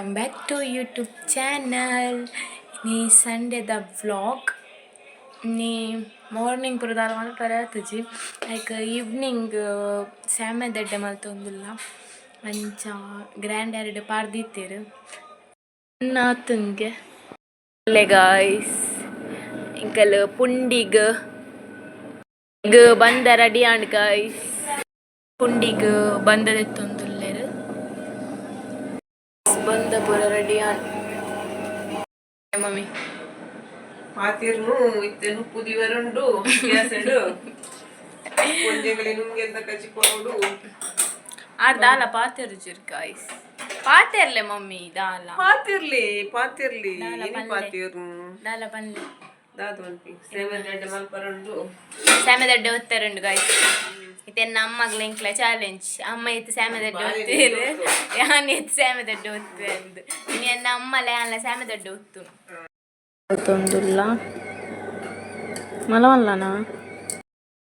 Welcome back to YouTube channel. ನೀ ಸಂಡೇದ vlog ನೀ ಮಾರ್ನಿಂಗ್ ಪುರದಾಲ ಮಲ್ಪರತುಜಿ ಲೈಕ್ ಈವ್ನಿಂಗ್ ಸ್ಯಾಮೆದಡ್ಡೆ ಮಲ್ತೊಂದುಲ್ಲ ಅಂಚ ಗ್ರ್ಯಾಂಡ್ ಎರಡು ಪಾರ್ದಿತ್ತೇರು ನಾತಂಗೆ ಅಲ್ಲೇ ಗಾಯ್ಸ್ ಇಂಕಲ್ ಪುಂಡಿಗ್ ಬಂದ ರೆಡಿ ಆಂಡ್ ಗಾಯ್ಸ್ ಪುಂಡಿಗ್ ಬಂದದೆತ್ತೊಂದುಲ್ಲೇರು ಬಂದ ಪೂರ ರೆಡಿ ಆಂಡ್ ಮಮ್ಮಿ ಪಾತಿರ್ನು ಇತ್ತೆನು ಪುದಿವರುಂಡು ಗ್ಯಾಸೆಡು ಒಂಜೆಗಲಿ ನುಂಗೆಂದ ಕಚಿಕೊಡು ಆರ್ ದಾಲ ಪಾತಿರು ಜಿರ್ ಗಾಯ್ಸ್ ಪಾತಿರ್ಲೆ ಮಮ್ಮಿ ದಾಲ ಪಾತಿರ್ಲಿ ಏನಿ ಪಾತಿರ್ನು ದಾಲ ಪಲ್ಲೆ ದಾದು ಅನ್ಪಿ ಸೇಮೆದಡ್ಡೆ ಮಲ್ಪರುಂಡು ಸ್ಯಾಮೆದಡ್ಡೆ ಒತ್ತರುಂಡು ಗಾಯ್ಸ್ ಇತ್ತೆನ್ನ ಅಮ್ಮಗ್ಲ ಇಂಕ್ಲ ಚಾಲೆಂಜ್ ಅಮ್ಮ ಇತ್ತು ಸ್ಯಾಮೆದಡ್ಡೆ ಒತ್ತೇರು ಯಾನ್ ಇತ್ತು ಸ್ಯಾಮೆದಡ್ಡೆ ಒತ್ತೇಂದು ಇನ್ನು ಎನ್ನ ಅಮ್ಮಲೆ ಯಾನ್ಲ ಸ್ಯಾಮೆದಡ್ಡೆ ಒತ್ತು ತೊಂದುಲ್ಲ ಮಲವಲ್ಲನಾ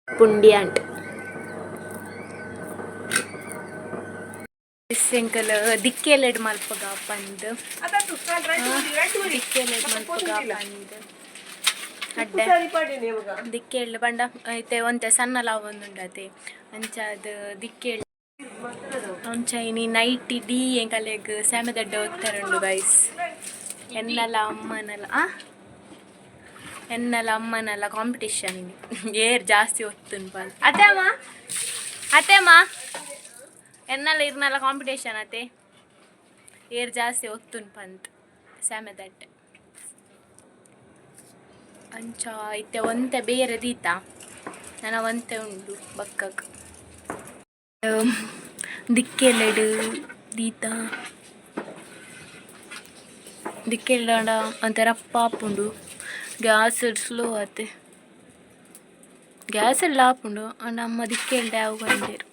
ಪುಂಡಿ ಅಂಟ್ ಎಂಕಲ್ ದಿಕ್ಕೆಲೆಡ್ ಮಲ್ಪಗ ಪಂದ್ ದಿಕ್ಕೆಲೆಡ್ ಮಲ್ಪಗ ಪಂದ್ ಅಡ್ಡೆ ದಿಕ್ಕೆಳ್ಳು ಪಂಡ ಐತೆ ಒಂತೆ ಸಣ್ಣ ಲಾವ್ ಒಂದುಂಡತೆ ಅಂಚ ಅದು ದಿಕ್ಕೆಳ್ಳು ಅಂಚ ಇನಿ ನೈಟ್ ಇಡೀ ಎಂಕಲೆಗ್ ಸ್ಯಾಮೆದಡ್ಡೆ ಒತ್ತರುಂಡು ಗೈಸ್ ಎನ್ನಲ ಅಮ್ಮನಲ್ಲ ಕಾಂಪಿಟೇಷನ್ ಏರ್ ಜಾಸ್ತಿ ಒತ್ತುಂಡು ಪಂದ್ ಅತ್ತೇಮ್ಮ ಎನ್ನಲ್ಲ ಇರ್ನಲ್ಲ ಕಾಂಪಿಟೇಷನ್ ಅತ್ತೆ ಏರ್ ಜಾಸ್ತಿ ಒತ್ತುಂಡು ಪಂದ್ ಸ್ಯಾಮೆದಡ್ಡೆ ಅಂಚ ಇತ್ತೆ ಒಂತೆ ಬೇರೆ ದೀತ ನನ್ನ ಒಂತೆ ಉಂಡು ಬಕ್ಕಗ್ ದಿಕ್ಕೆಲೆಡ್ ದೀತ ದಿಕ್ಕೆಲ್ಲಾಂಡ ಒಂತೆ ರಪ್ಪ ಆಪುಂಡು ಗ್ಯಾಸ್ ಸ್ಲೋ ಆತೆ ಗ್ಯಾಸ್ ಎಲ್ಲ ಆಪುಂಡು ಅಂಡ ಅಮ್ಮ ದಿಕ್ಕೆಲ್ಡೆ ಅವು ಬಂದೇರು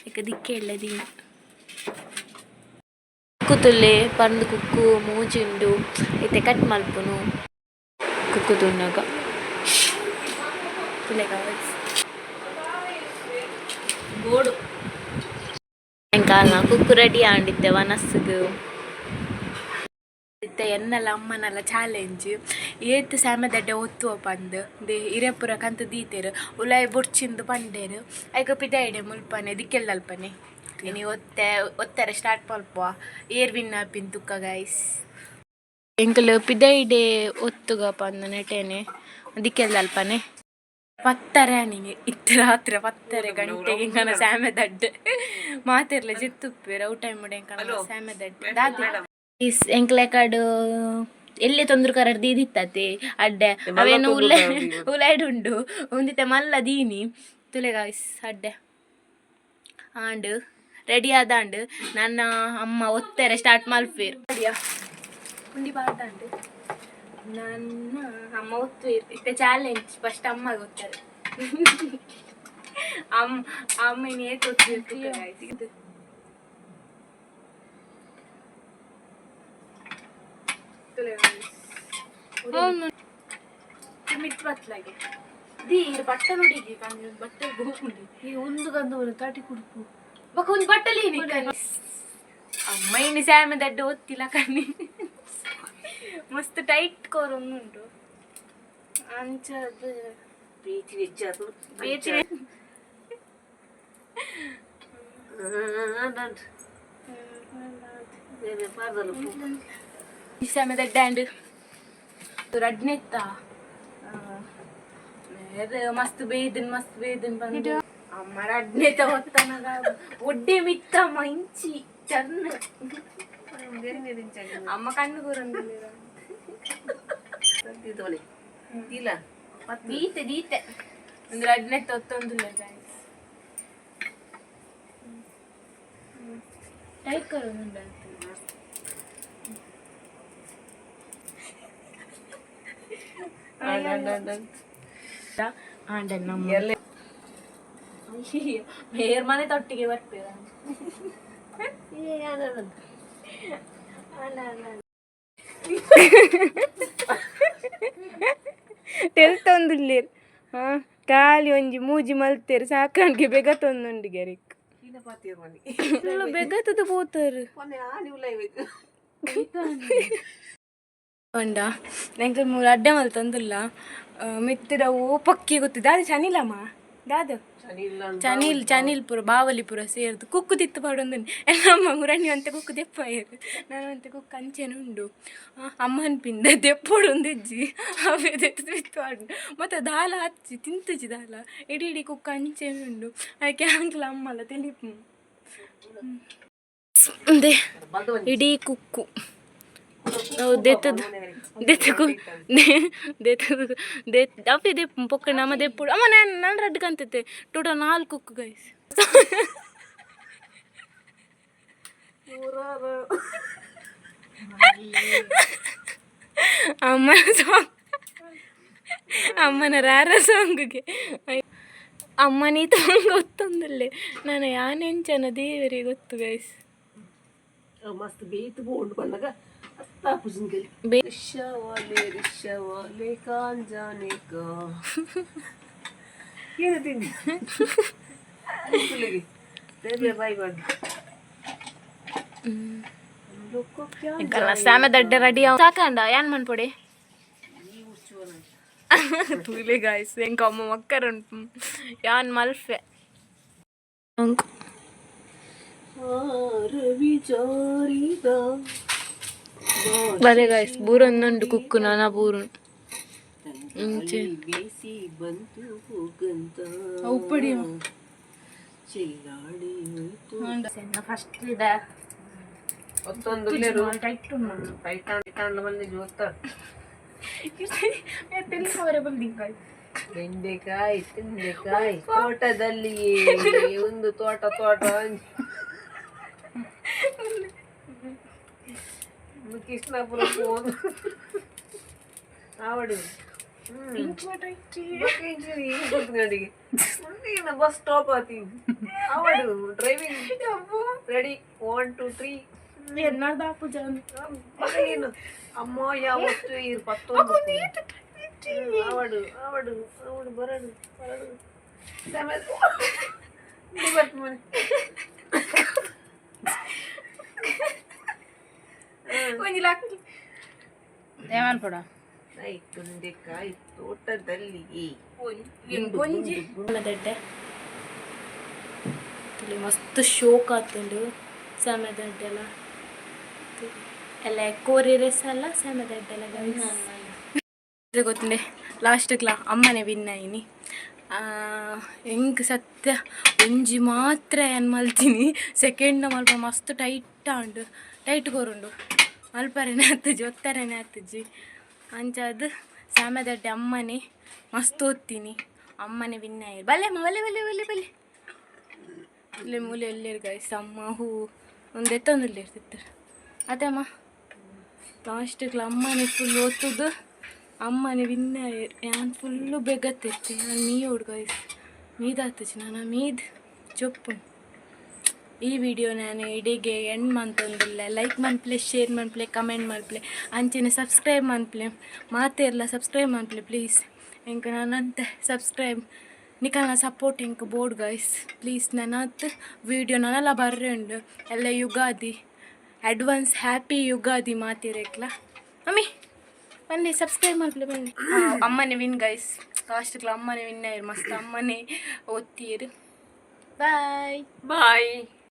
ಈಗ ದಿಕ್ಕೆಳ್ಳೆ ದೀನಿ ಕುಕ್ಕುತುಲ್ಲೆ ಪರ್ಂದು ಕುಕ್ಕು ಮೂಜಿಂಡು ಐತೆ ಕಟ್ ಮಲ್ಪುನು ಕುಕ್ಕು ತುಣ್ಣಗ ಗೋಡು ಎಂಕಾಲ ಕುಕ್ಕು ರೆಡಿ ಆಂಡಿತ್ತೆ ವನಸ್ಸಿಗೆ ಇತ್ತೆ ಎನ್ನಲ್ಲ ಅಮ್ಮನಲ್ಲ ಚಾಲೆಂಜ್ ಏತ್ ಸ್ಯಾಮೆದಡ್ಡೆ ಒತ್ತುವ ಪಂದ್ ದೇ ಇರೆಪುರ ಕಂತು ದೀತೆರು ಉಲಾಯಿ ಬುಡ್ಚಿಂದು ಪಂಡೇರು ಐಕ ಪಿದಾಯಿಡೆ ಮುಲ್ಪನೆ ದಿಕ್ಕೆಲ್ದಲ್ಪನೆ ಇನಿ ಒತ್ತಾರೆ ಸ್ಟಾರ್ಟ್ ಮಲ್ಪುವ ಏರ್ ವಿನ್ ಆಪಿನ್ ತುಕ್ಕ ಗೈಸ್ ಎಂಕಲ್ ಪಿದಾಯಿಡೆ ಒತ್ತುಗ ಪಂದ್ ನೆಟೇನೆ ದಿಕ್ಕೆಲ್ದಲ್ಪನೆ ಪತ್ತರೆ ಅನಿಗೆ ಇತ್ತು ರಾತ್ರಿ 10 ಗಂಟೆಗೆ ಇಂಕನ ಸ್ಯಾಮೆದಡ್ಡೆ ಮಾತಿರ್ಲೆ ಜಿತ್ತುಪ್ಪೇರು ಔ ಟೈಮ್ ಮುಡೆ ಇಂಕನ ಸ್ಯಾಮೆದಡ್ಡೆ ದಾದಿ ಎಂಕ್ಲೆಕಡು ಎಲ್ಲಿ ತೊಂದ್ರು ಕರಡ್ ದೀದಿತ್ತತೆ ಅಡ್ಡೆ ಅವೇನು ಉಲಾಯ್ಡುಂಡು ಒಂದಿತ್ತೆ ಮಲ್ಲ ದೀನಿ ತುಲೆ ಗಾಯ್ಸ್ ಅಡ್ಡೆ ಆಂಡ್ ರೆಡಿ ಆದಾಂಡ್ ನನ್ನ ಅಮ್ಮ ಒತ್ತಾರೆ ಸ್ಟಾರ್ಟ್ ಮಲ್ಪೇರು ಅಡಿಯಾ ಉಂಡಿ ಪಾಡ್ದಾಂಡು ನನ್ನ ಅಮ್ಮ ಒತ್ತುವೇರು ಇತ್ತೆ ಚಾಲೆಂಜ್ ಫಸ್ಟ್ ಅಮ್ಮಗೆ ಒತ್ತಾರೆ ಅಮ್ಮ ಇನ್ನು ಏಕೆ ಒತ್ತಿರ್ತೀವಿ ಗಾಯ್ಸ್ ಇದು ಮಿಟ್ ಬತ್ಲಾಗೆ ದೀರ್ ಬಟ್ಟೆ ನೋಡಿಗೆ ಬಟ್ಟೆ ಗೋಪುಂಡಿ ಈ ಒಂದು ಗಂಧ ತಾಟಿ ಕುಡುಪು ಬಕ್ಕ ಒಂದು ಬಟ್ಟಲಿ ಅಮ್ಮ ಇನ್ನು ಸ್ಯಾಮೆದಡ್ಡೆ ಒತ್ತಿಲ್ಲ ಕಣ್ಣಿ ಮಸ್ತ್ ಟೈಟ್ ಕೋರ್ ಉಂಟು ಅಂಚದು ಬೀಚ್ ವಿಚ್ಚದು ಬೇಚಿ ಸ್ಯಾಮೆದಡ್ಡೆ ಆಂಡ್ ರಡ್ನೆತ್ತ ಮಸ್ತ್ ಬೇದನ್ ಬಂದು ಅಮ್ಮ ರಡ್ನೆತ್ತ ಹೊತ್ತನಗ ಒಡ್ಡೆ ಮಿತ್ತಮ್ಮ ಇಂಚಿ ಚರ್ನ ಅಮ್ಮ ಕಣ್ಣು ಕೂರಂದಿಲ್ಲ ದೀತೆ ಒಂದು ರಡ್ನೆತ್ತ ಹೊತ್ತೊಂದಿಲ್ಲ ಟೈಟ್ ಕರೋದುಂಡ ಮೇರ್ ಮನೆ ತೊಟ್ಟಿಗೆ ಬರ್ತೇವ ತೆಲ್ತೊಂದುಲ್ಲೇರು ಖಾಲಿ ಒಂಜಿ ಮೂಜಿ ಮಲ್ತೇರು ಸಾಕಾಣಿಕೆ ಬೇಗ ತೊಂದುಂಡು ಗೆರಿಕ್ ಪಾತಿಯರ್ ಮನಿ ಬೆಗತದ ಪೋತಾರು ಮೊನ್ನೆ ಆನಿ ಉಲಾಯ್ ಹೋಯ್ತು ಅಂಡ ನಂಗೆ ಮೂರು ಅಡ್ಡೆ ಮಲ್ ತಂದಿಲ್ಲ ಮಿತ್ತಿದ ಓ ಪಕ್ಕಿ ಗೊತ್ತಿದ್ದ ಅದು ಚನಿಲಮ್ಮ ದಾದು ಚನಿಲ್ ಪುರ ಬಾವಲಿಪುರ ಸೇರ್ದು ಕುಕ್ಕು ತಿತ್ತು ಪಾಡೊಂದು ನಮ್ಮ ಮುರಣಿ ಅಂತ ಕುಕ್ಕು ದೆಪ್ಪ ನಾನು ಅಂತ ಕುಕ್ಕು ಅಂಚೆನ ಉಂಡು ಅಮ್ಮನ ಪಿಂದ ದೆಪ್ಪೊಡೊಂದಿಜ್ಜಿ ಅವೇ ದೆತ್ತು ತಿತ್ತು ಮತ್ತು ದಾಲ ಹಚ್ಚಿ ತಿಂತುಜಿ ದಾಲ ಇಡೀ ಇಡೀ ಕುಕ್ಕು ಅಂಚೆನ ಉಂಡು ಅದಕ್ಕೆ ಅಂಕ್ಲ ಅಮ್ಮಲ್ಲ ತಿಳಿಪು ಅದೇ ಇಡೀ ಕುಕ್ಕು ಅಪ್ಪಿ ದೆಪ್ಪು ಪೊಕ್ಕ ನಮ್ಮ ದೆಪ್ಪುಡು ಅಮ್ಮ ನಾನು ರಡ್ಡು ಕಂತೈತೆ ಟೋಟಲ್ 4 ಕುಕ್ಕು ಗೈಸ್ ಅಮ್ಮನ ರಾರ ಸಾಂಗ್ಗೆ ಅಮ್ಮನಿ ತಂಗ ಗೊತ್ತೊಂದಲ್ಲೇ ನಾನು ಯಾನೆಂಚನ ದೇವರಿಗೆ ಗೊತ್ತು ಗೈಸ್ ಮಸ್ತ್ ಬೇಯ್ತು ಬೋಂಡು ಬಂದಾಗ रिश्शावाले कान जाने का ಏನು ತಿಂಡಿ ಬಾಯ್ ಮಾಡಿ ಸಾಮೆದಡ್ಡೆ ರೆಡಿ ಸಾಕಂಡ ಏನ್ ಮನ್ಪೊಡೆ ತುಲೆ ಗಾಯ್ಸ್ ಎಂಕ ಅಮ್ಮ ಮಕ್ಕರ ಯಾನ್ ಮಲ್ಫೆ ಬರೇ ಗಾಯ್ಸ್ ಬೂರೊಂದುಂಡು ಕುಕ್ಕು ನಾನಾ ಬೂರು ಫಸ್ಟ್ ಇದೆ ಬೆಂಡೆಕಾಯಿ ತಿಂಡೆಕಾಯಿ ತೋಟದಲ್ಲಿಯೇ ಒಂದು ತೋಟ ಕೃಷ್ಣಾಪುರ ಆವಡಿ ಬಸ್ ಸ್ಟಾಪ್ ಆತಿ ಆವಡು ಡ್ರೈವಿಂಗ್ ರೆಡಿ 1 2 3 ಎನ್ನದಾಪು ಜಾನ್ ಏನು ಅಮ್ಮ ಯಾವತ್ತು ಇರು 11 ಆವಡು ಬರಡು ಸಮಯ ಬಟ್ ಮನೆ ಬೆಂಡೆಕಾಯಿ ತೋಟದಲ್ಲಿ ಮಸ್ತ್ ಶೋಕ್ ಆತುಂಡು ಸಮಯದಡ್ಡೆ ಎಲ್ಲ ಕೋರಿ ರೆಸ್ ಅಲ್ಲ ಸಮಯದಡ್ಡೆ ಗೊತ್ತುಂಡೆ ಲಾಸ್ಟ್ಗ್ಲ ಅಮ್ಮನೆ ವಿನ್ ಆಯಿನಿ ಹೆಂಗೆ ಸತ್ಯ ಒಂಜಿ ಮಾತ್ರ ಏನು ಮಲ್ತೀನಿ ಸೆಕೆಂಡ್ ಮಲ್ಪ ಮಸ್ತ್ ಟೈಟ್ ಕೋರುಂಡು ಮಲ್ಪರೇನೆ ಹತ್ತಜ್ಜಿ ಒತ್ತರೇನೆ ಹತ್ತಜ್ಜಿ ಅಂಚದು ಸಾಮೆದಡ್ಡೆ ಅಮ್ಮನೆ ಮಸ್ತ್ ಓದ್ತೀನಿ ಅಮ್ಮನೆ ವಿನ್ ಆಯ್ರು ಬಲ್ಲೆ ಅಮ್ಮ ಬಲ್ಲೆ ಇಲ್ಲೇ ಮೂಲೆ ಎಲ್ಲೇರು ಗಾಯ್ಸ್ ಅಮ್ಮ ಹೂ ಒಂದು ಎತ್ತೊಂದಿಲ್ಲ ಇರ್ತಿತ್ತು ಅದೇ ಅಮ್ಮ ಲಾಸ್ಟಿಗೆ ಅಮ್ಮನೆ ಫುಲ್ ಓದ್ತದ್ದು ಅಮ್ಮನೆ ವಿನ್ ಆಯ್ರು ನಾನು ಫುಲ್ಲು ಬೆಗತ್ತಿರ್ತಿ ನಾನು ಮೀಯೋಡು ಗಾಯ್ಸ್ ಮೀದಾತಚ್ಚಿ ನಾನು ಮೀದ್ ಚೊಪ್ಪು ಈ ವಿಡಿಯೋ ನಾನು ಇಡೀಗೆ ಎಂಡ್ ಮಂತೊಂದಿಲ್ಲ ಲೈಕ್ ಮನ್ಪ್ಲೆ ಶೇರ್ ಮನ್ಪ್ಲೆ ಕಮೆಂಟ್ ಮನ್ಪ್ಲೆ ಅಂಚೆನೆ ಸಬ್ಸ್ಕ್ರೈಬ್ ಮನ್ಪ್ಲೆ ಮಾತೇ ಇರಲ್ಲ ಸಬ್ಸ್ಕ್ರೈಬ್ ಮನ್ಪ್ಲೆ ಪ್ಲೀಸ್ ಎಂಕ ನನ್ನಂತೆ ಸಬ್ಸ್ಕ್ರೈಬ್ ನಿಕಲ್ನ ಸಪೋರ್ಟ್ ಎಂಕ ಬೋರ್ಡ್ ಗೈಸ್ ಪ್ಲೀಸ್ ನನ್ನತ್ತು ವಿಡಿಯೋ ನನ್ನೆಲ್ಲ ಬರ್ರೆ ಉಂಡು ಎಲ್ಲ ಯುಗಾದಿ ಅಡ್ವಾನ್ಸ್ ಹ್ಯಾಪಿ ಯುಗಾದಿ ಮಾತಿರಕ್ಲ ಮಮ್ಮಿ ಬನ್ನಿ ಸಬ್ಸ್ಕ್ರೈಬ್ ಮನ್ಪ್ಲೆ ಬನ್ನಿ ಅಮ್ಮನೆ ವಿನ್ ಗೈಸ್ ಲಾಸ್ಟ್ಗೆ ಅಮ್ಮನೆ ವಿನ್ ಆಯ್ರು ಮಸ್ತ್ ಅಮ್ಮನೆ ಓದ್ತೀರು ಬಾಯ್